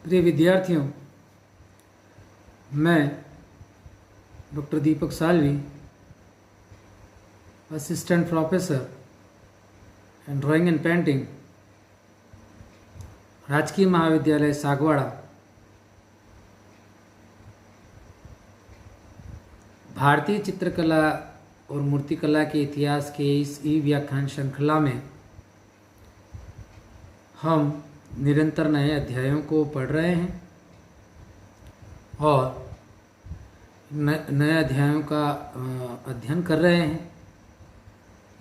प्रिय विद्यार्थियों, मैं doctor Deepak Salvi, assistant professor and drawing and painting, राजकीय महाविद्यालय सागवाड़ा, भारतीय चित्रकला और मूर्तिकला के इतिहास के इस ई व्याख्यान श्रृंखला में हम निरंतर नए अध्यायों को पढ़ रहे हैं और नए अध्यायों का अध्ययन कर रहे हैं।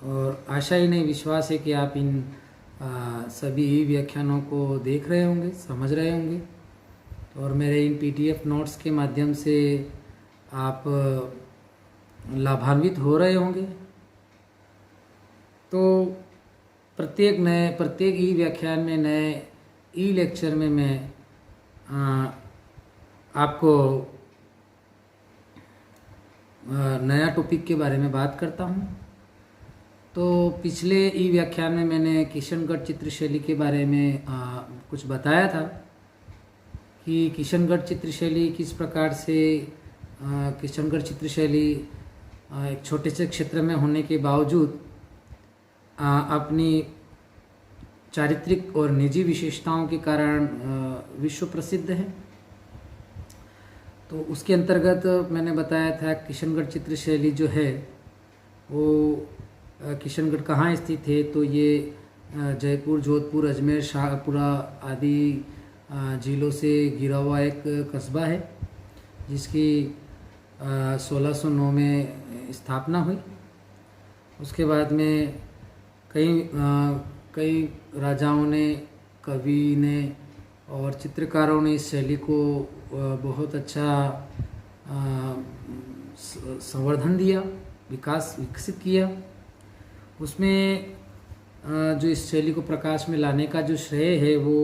और आशा ही नहीं, विश्वास है कि आप इन सभी व्याख्यानों को देख रहे होंगे, समझ रहे होंगे और मेरे इन पीडीएफ नोट्स के माध्यम से आप लाभान्वित हो रहे होंगे। तो प्रत्येक ई व्याख्यान में, नए ई लेक्चर में मैं आपको नया टॉपिक के बारे में बात करता हूँ। तो पिछले ई व्याख्यान में मैंने किशनगढ़ चित्रशैली के बारे में कुछ बताया था कि किशनगढ़ चित्रशैली किस प्रकार से किशनगढ़ चित्रशैली एक छोटे से क्षेत्र में होने के बावजूद अपनी चारित्रिक और निजी विशेषताओं के कारण विश्व प्रसिद्ध है। तो उसके अंतर्गत मैंने बताया था किशनगढ़ चित्रशैली जो है वो किशनगढ़ कहाँ स्थित है, तो ये जयपुर, जोधपुर, अजमेर, शाहपुरा आदि जिलों से घिरा हुआ एक कस्बा है जिसकी 1609 में स्थापना हुई। उसके बाद में कई राजाओं ने, कवि ने और चित्रकारों ने इस शैली को बहुत अच्छा संवर्धन दिया, विकसित किया। उसमें जो इस शैली को प्रकाश में लाने का जो श्रेय है वो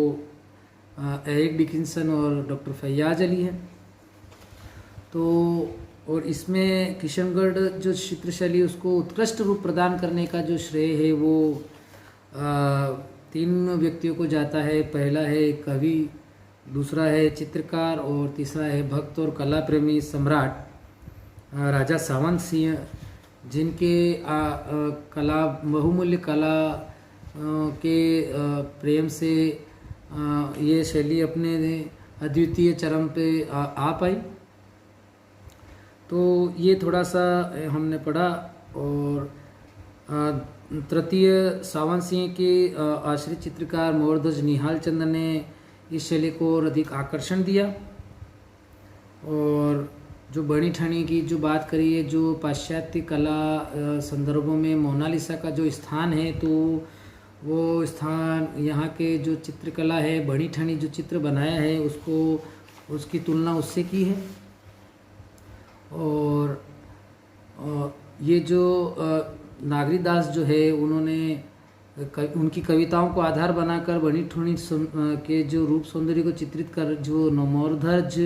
एरिक डिकिंसन और डॉक्टर फैयाज अली है। तो और इसमें किशनगढ़ जो चित्रशैली उसको उत्कृष्ट रूप प्रदान करने का जो श्रेय है वो 3 व्यक्तियों को जाता है। पहला है कवि, दूसरा है चित्रकार और तीसरा है भक्त और कला प्रेमी सम्राट राजा सावंत सिंह, जिनके कला, बहुमूल्य कला के प्रेम से ये शैली अपने अद्वितीय चरम पे आ पाई। तो ये थोड़ा सा हमने पढ़ा। और तृतीय सावंत सिंह के आश्रित चित्रकार मोरध्वज निहाल चंद ने इस शैली को और अधिक आकर्षण दिया। और जो बनी ठनी की जो बात करी है, जो पाश्चात्य कला संदर्भों में मोनालिसा का जो स्थान है, तो वो स्थान यहाँ के जो चित्रकला है, बनी ठनी जो चित्र बनाया है उसको, उसकी तुलना उससे की है। और ये जो नागरीदास जो है, उन्होंने उनकी कविताओं को आधार बनाकर बनी ठनी के जो रूप सौंदर्य को चित्रित कर जो मोरध्वज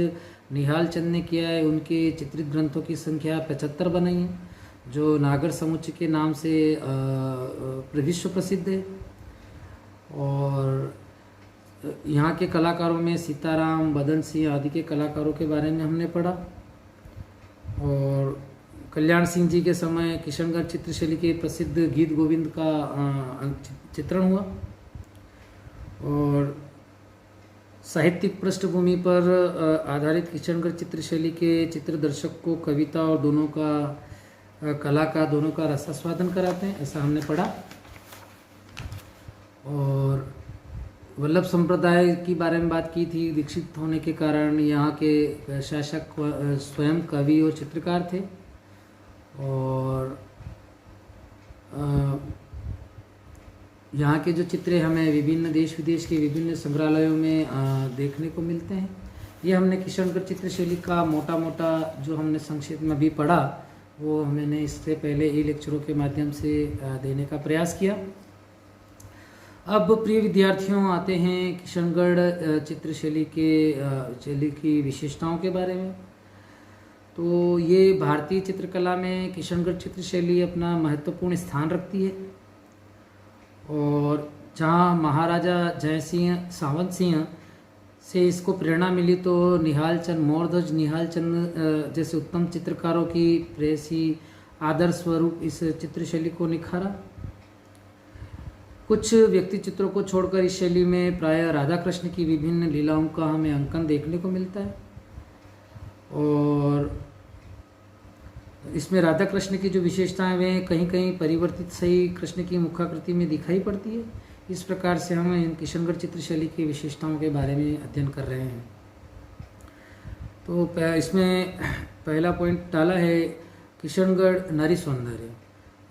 निहाल चंद ने किया है, उनके चित्रित ग्रंथों की संख्या 75 बनाई है, जो नागर समुच्चय के नाम से विश्व प्रसिद्ध है। और यहाँ के कलाकारों में सीताराम, बदन सिंह आदि के कलाकारों के बारे में हमने पढ़ा। और कल्याण सिंह जी के समय किशनगढ़ चित्रशैली के प्रसिद्ध गीत गोविंद का चित्रण हुआ। और साहित्यिक पृष्ठभूमि पर आधारित किशनगढ़ चित्रशैली के चित्र दर्शक को कविता और दोनों का कला का दोनों का रसास्वादन कराते हैं, ऐसा हमने पढ़ा। और वल्लभ संप्रदाय की बारे में बात की थी। विकसित होने के कारण यहाँ के शासक स्वयं कवि और चित्रकार थे। और यहाँ के जो चित्र हमें विभिन्न देश विदेश के विभिन्न संग्रहालयों में देखने को मिलते हैं। ये हमने किशनगढ़ चित्रशैली का मोटा मोटा जो हमने संक्षेप में भी पढ़ा, वो मैंने इससे पहले ई लेक्चरों के माध्यम से देने का प्रयास किया। अब प्रिय विद्यार्थियों, आते हैं किशनगढ़ चित्रशैली की विशेषताओं के बारे में। तो ये भारतीय चित्रकला में किशनगढ़ चित्रशैली अपना महत्वपूर्ण स्थान रखती है। और जहाँ महाराजा जयसिंह सावंत सिंह से इसको प्रेरणा मिली तो निहाल चंद, मोरध्वज निहाल चंद जैसे उत्तम चित्रकारों की प्रेयसी आदर्श स्वरूप इस चित्रशैली को निखारा। कुछ व्यक्ति चित्रों को छोड़कर इस शैली में प्रायः राधा कृष्ण की विभिन्न लीलाओं का हमें अंकन देखने को मिलता है, और इसमें राधा कृष्ण की जो विशेषताएं वे कहीं कहीं परिवर्तित सही कृष्ण की मुखाकृति में दिखाई पड़ती है। इस प्रकार से हम इन किशनगढ़ चित्रशैली की विशेषताओं के बारे में अध्ययन कर रहे हैं। तो इसमें पहला पॉइंट डाला है किशनगढ़ नारी सौंदर्य।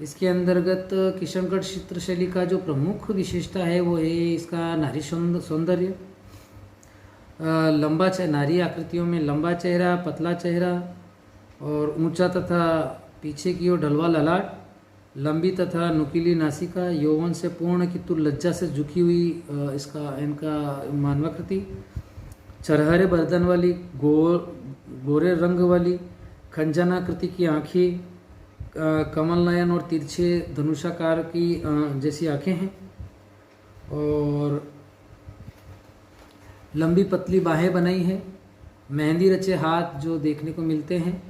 इसके अंतर्गत किशनगढ़ चित्रशैली का जो प्रमुख विशेषता है वो है इसका नारी सौंदर्य। लंबा नारी आकृतियों में लंबा चेहरा, पतला चेहरा और ऊंचा तथा पीछे की ओर ढलवा ललाट, लंबी तथा नुकीली नासिका, यौवन से पूर्ण किंतु लज्जा से झुकी हुई इनका मानवाकृति, चरहरे बर्दन वाली, गोरे रंग वाली खंजनाकृति की आँखें, कमल नयन और तिरछे धनुषाकार की जैसी आँखें हैं, और लंबी पतली बाहें बनाई हैं, मेहंदी रचे हाथ जो देखने को मिलते हैं,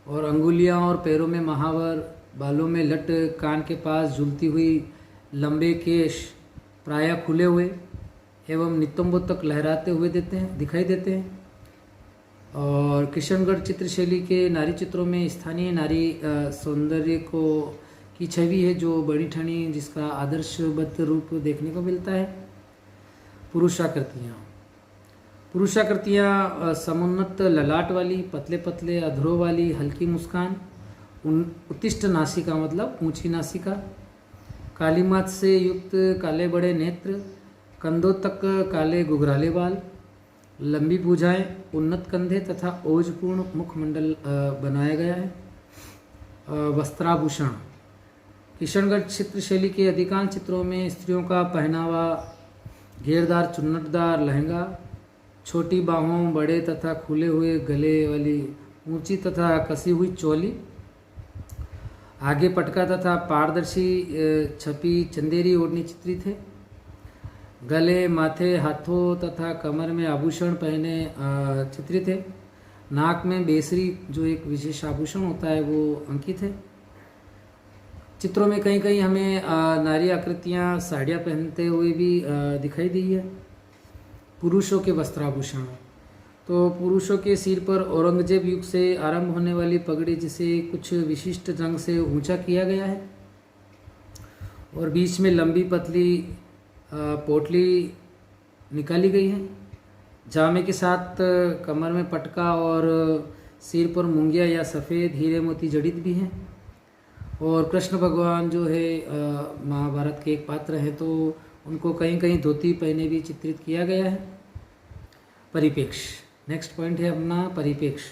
और अंगुलियां और पैरों में महावर, बालों में लट, कान के पास झूलती हुई लंबे केश प्रायः खुले हुए एवं नितंबों तक लहराते हुए दिखाई देते हैं। और किशनगढ़ चित्रशैली के नारी चित्रों में स्थानीय नारी सौंदर्य की छवि है जो बड़ी ठनी जिसका आदर्शबद्ध रूप देखने को मिलता है। पुरुषाकृतियाँ समुन्नत ललाट वाली, पतले पतले अधरों वाली हल्की मुस्कान, उत्तिष्ठ नासिका मतलब ऊंची नासिका, काली मात से युक्त काले बड़े नेत्र, कंधों तक काले घुघराले बाल, लंबी भुजाएं, उन्नत कंधे तथा ओजपूर्ण मुखमंडल बनाया गया है। वस्त्राभूषण। किशनगढ़ चित्रशैली के अधिकांश चित्रों में स्त्रियों का पहनावा घेरदार चुन्नटदार लहंगा, छोटी बाहों, बड़े तथा खुले हुए गले वाली ऊंची तथा कसी हुई चोली, आगे पटका तथा पारदर्शी छपी चंदेरी ओढ़नी चित्रित है। गले, माथे, हाथों तथा कमर में आभूषण पहने चित्रित है। नाक में बेसरी जो एक विशेष आभूषण होता है वो अंकित है। चित्रों में कहीं कहीं हमें नारी आकृतियाँ साड़ियाँ पहनते हुए भी दिखाई दी है। पुरुषों के वस्त्राभूषण। तो पुरुषों के सिर पर औरंगजेब युग से आरंभ होने वाली पगड़ी जिसे कुछ विशिष्ट ढंग से ऊंचा किया गया है, और बीच में लंबी पतली पोटली निकाली गई है। जामे के साथ कमर में पटका और सिर पर मूंगिया या सफ़ेद हीरे मोती जड़ित भी हैं। और कृष्ण भगवान जो है महाभारत के एक पात्र हैं, तो उनको कहीं कहीं धोती पहने भी चित्रित किया गया है। परिपेक्ष। नेक्स्ट पॉइंट है अपना परिपेक्ष।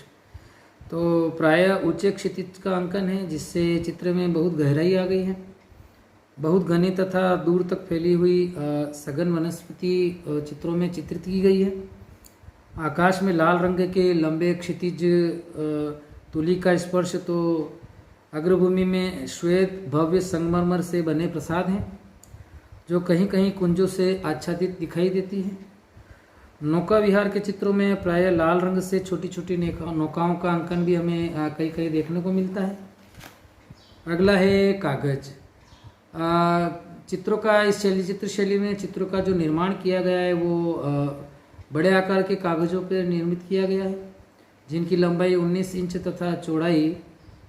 तो प्रायः ऊंचे क्षितिज का अंकन है जिससे चित्र में बहुत गहराई आ गई है। बहुत घनी तथा दूर तक फैली हुई सघन वनस्पति चित्रों में चित्रित की गई है। आकाश में लाल रंग के लंबे क्षितिज तुली का स्पर्श, तो अग्रभूमि में श्वेत भव्य संगमरमर से बने प्रसाद हैं जो कहीं कहीं कुंजों से आच्छादित दिखाई देती है। नौका विहार के चित्रों में प्रायः लाल रंग से छोटी छोटी नौकाओं का अंकन भी हमें कहीं कहीं देखने को मिलता है। अगला है कागज। चित्रों का इस चित्रशैली में चित्रों का जो निर्माण किया गया है वो बड़े आकार के कागज़ों पर निर्मित किया गया है, जिनकी लंबाई 19 इंच तथा चौड़ाई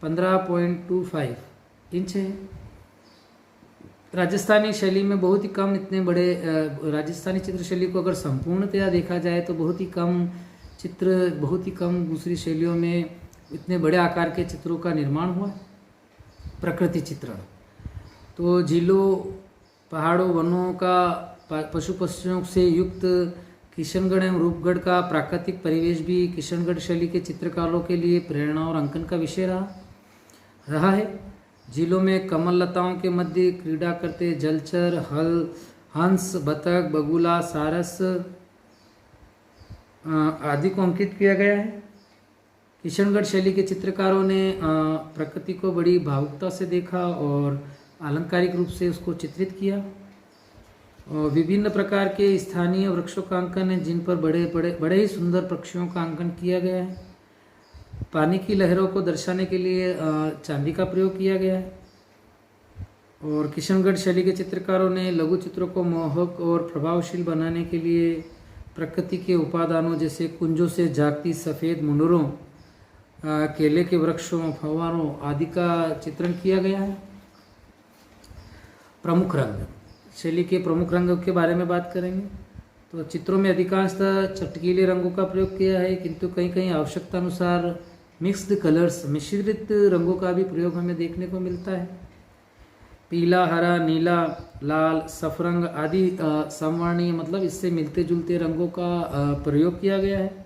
15.25 इंच है। राजस्थानी शैली में बहुत ही कम इतने बड़े राजस्थानी चित्रशैली को अगर संपूर्णतया देखा जाए तो बहुत ही कम दूसरी शैलियों में इतने बड़े आकार के चित्रों का निर्माण हुआ। प्रकृति चित्रण। तो झीलों, पहाड़ों, वनों का पशु पक्षियों से युक्त किशनगढ़ एवं रूपगढ़ का प्राकृतिक परिवेश भी किशनगढ़ शैली के चित्रकारों के लिए प्रेरणा और अंकन का विषय रहा है। झीलों में कमल लताओं के मध्य क्रीड़ा करते जलचर, हंस, बतख, बगुला, सारस आदि को अंकित किया गया है। किशनगढ़ शैली के चित्रकारों ने प्रकृति को बड़ी भावुकता से देखा और आलंकारिक रूप से उसको चित्रित किया। और विभिन्न प्रकार के स्थानीय वृक्षों का अंकन है जिन पर बड़े बड़े बड़े ही सुंदर पक्षियों का अंकन किया गया है। पानी की लहरों को दर्शाने के लिए चांदी का प्रयोग किया गया है। और किशनगढ़ शैली के चित्रकारों ने लघु चित्रों को मोहक और प्रभावशील बनाने के लिए प्रकृति के उपादानों जैसे कुंजों से जागती सफ़ेद मुंडरों, केले के वृक्षों, फव्वारों आदि का चित्रण किया गया है। प्रमुख रंग, शैली के प्रमुख रंगों के बारे में बात करेंगे तो चित्रों में अधिकांशतः चटकीले रंगों का प्रयोग किया है, किंतु कहीं कहीं आवश्यकता अनुसार मिक्स्ड कलर्स, मिश्रित रंगों का भी प्रयोग हमें देखने को मिलता है। पीला, हरा, नीला, लाल, सफरंग आदि समवर्णीय मतलब इससे मिलते जुलते रंगों का प्रयोग किया गया है।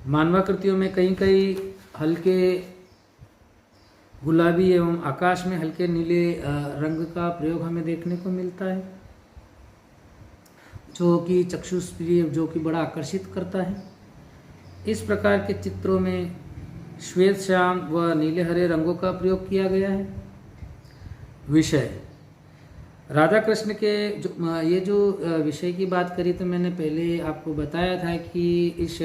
मानवाकृतियों में कहीं कहीं हल्के गुलाबी एवं आकाश में हल्के नीले रंग का प्रयोग हमें देखने को मिलता है, जो कि चक्षुष्प्रिय, जो कि बड़ा आकर्षित करता है। इस प्रकार के चित्रों में श्वेत श्याम व नीले हरे रंगों का प्रयोग किया गया है। विषय, राधा कृष्ण के ये जो विषय की बात करी तो मैंने पहले आपको बताया था कि इस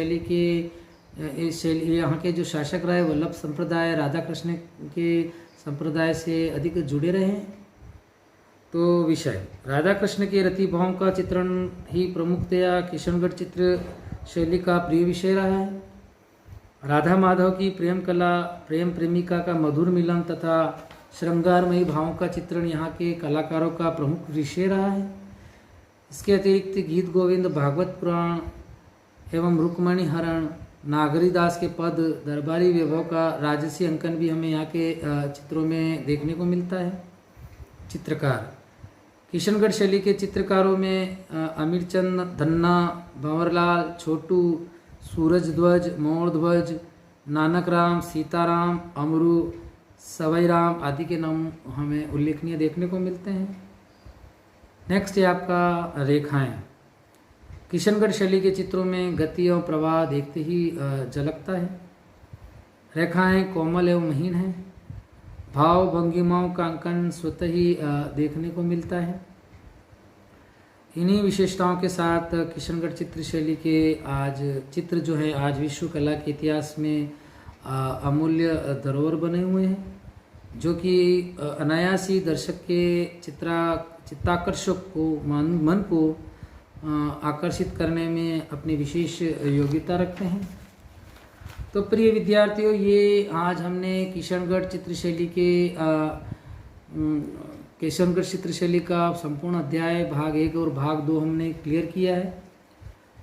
शैली यहाँ के जो शासक रहे वल्लभ संप्रदाय राधा कृष्ण के संप्रदाय से अधिक जुड़े रहे हैं। तो विषय, राधा कृष्ण के रति भाव का चित्रण ही प्रमुखतया किशनगढ़ चित्र शैली का प्रिय विषय रहा है। राधा माधव की प्रेम कला, प्रेम प्रेमिका का मधुर मिलन तथा श्रृंगारमयी भावों का चित्रण यहाँ के कलाकारों का प्रमुख विषय रहा है। इसके अतिरिक्त गीत गोविंद, भागवत पुराण एवं रुक्मणी हरण, नागरीदास के पद, दरबारी वैभव का राजसी अंकन भी हमें यहाँ के चित्रों में देखने को मिलता है। चित्रकार, किशनगढ़ शैली के चित्रकारों में अमीरचंद, धन्ना, भंवरलाल, छोटू, सूरज ध्वज, मोर ध्वज, नानक राम, सीताराम, अमरू, सवाई राम आदि के नाम हमें उल्लेखनीय देखने को मिलते हैं। नेक्स्ट है आपका रेखाएं। किशनगढ़ शैली के चित्रों में गति एवं प्रवाह देखते ही झलकता है। रेखाएं कोमल एवं महीन हैं। भाव भंगिमाओं का अंकन स्वतः ही देखने को मिलता है। इन्हीं विशेषताओं के साथ किशनगढ़ चित्र शैली के आज चित्र जो है आज विश्व कला के इतिहास में अमूल्य धरोहर बने हुए हैं, जो कि अनायास ही दर्शक के चित्ताकर्षक को मन को आकर्षित करने में अपनी विशेष योग्यता रखते हैं। तो प्रिय विद्यार्थियों, ये आज हमने किशनगढ़ चित्रशैली का संपूर्ण अध्याय भाग 1 और भाग 2 हमने क्लियर किया है।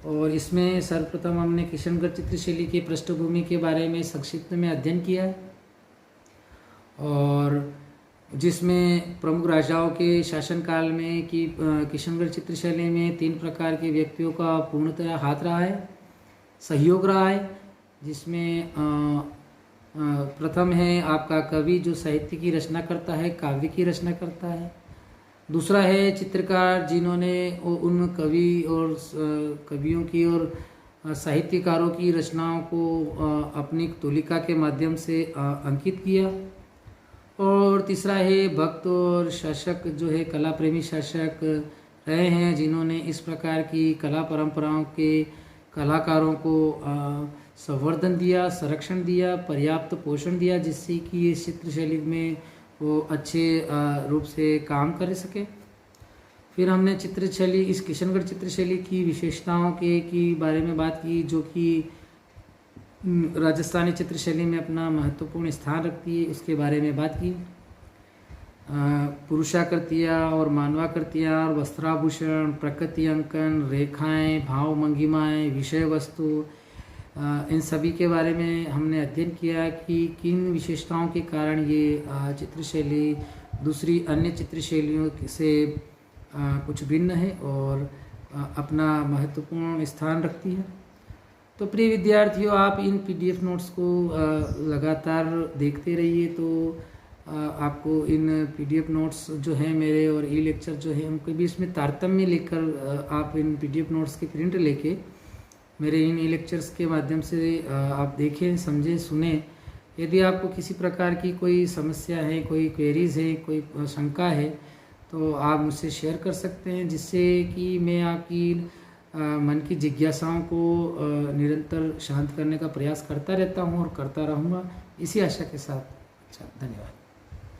और इसमें सर्वप्रथम हमने किशनगढ़ चित्रशैली की पृष्ठभूमि के बारे में संक्षिप्त में अध्ययन किया है, और जिसमें प्रमुख राजाओं के शासनकाल में कि किशनगढ़ चित्रशैली में 3 प्रकार के व्यक्तियों का पूर्णतः हाथ रहा है, सहयोग रहा है। जिसमें प्रथम है आपका कवि, जो साहित्य की रचना करता है, काव्य की रचना करता है। दूसरा है चित्रकार, जिन्होंने उन कवियों की और साहित्यकारों की रचनाओं को अपनी तुलिका के माध्यम से अंकित किया। और तीसरा है भक्त और शासक, जो है कला प्रेमी शासक रहे हैं, जिन्होंने इस प्रकार की कला परंपराओं के कलाकारों को संवर्धन दिया, संरक्षण दिया, पर्याप्त पोषण दिया, जिससे कि इस चित्रशैली में वो अच्छे रूप से काम कर सके। फिर हमने इस किशनगढ़ चित्रशैली की विशेषताओं की बारे में बात की, जो कि राजस्थानी चित्रशैली में अपना महत्वपूर्ण स्थान रखती है, उसके बारे में बात की। पुरुषाकृतियाँ और मानवाकृतियाँ और वस्त्राभूषण, प्रकृति अंकन, रेखाएं, भाव भंगिमाएँ, विषय वस्तु, इन सभी के बारे में हमने अध्ययन किया कि किन विशेषताओं के कारण ये चित्रशैली दूसरी अन्य चित्रशैलियों से कुछ भिन्न है और अपना महत्वपूर्ण स्थान रखती है। तो प्रिय विद्यार्थियों, आप इन PDF नोट्स को लगातार देखते रहिए, तो आपको इन PDF नोट्स जो हैं मेरे और लेक्चर जो है उनके बीच में तारतम्य लेकर आप इन PDF नोट्स के प्रिंट लेके मेरे इन लेक्चर्स के माध्यम से आप देखें, समझें, सुने। यदि आपको किसी प्रकार की कोई समस्या है, कोई क्वेरीज है, कोई शंका है, तो आप मुझसे शेयर कर सकते हैं, जिससे कि मैं आपकी मन की जिज्ञासाओं को निरंतर शांत करने का प्रयास करता रहता हूँ और करता रहूँगा, इसी आशा के साथ। अच्छा, धन्यवाद।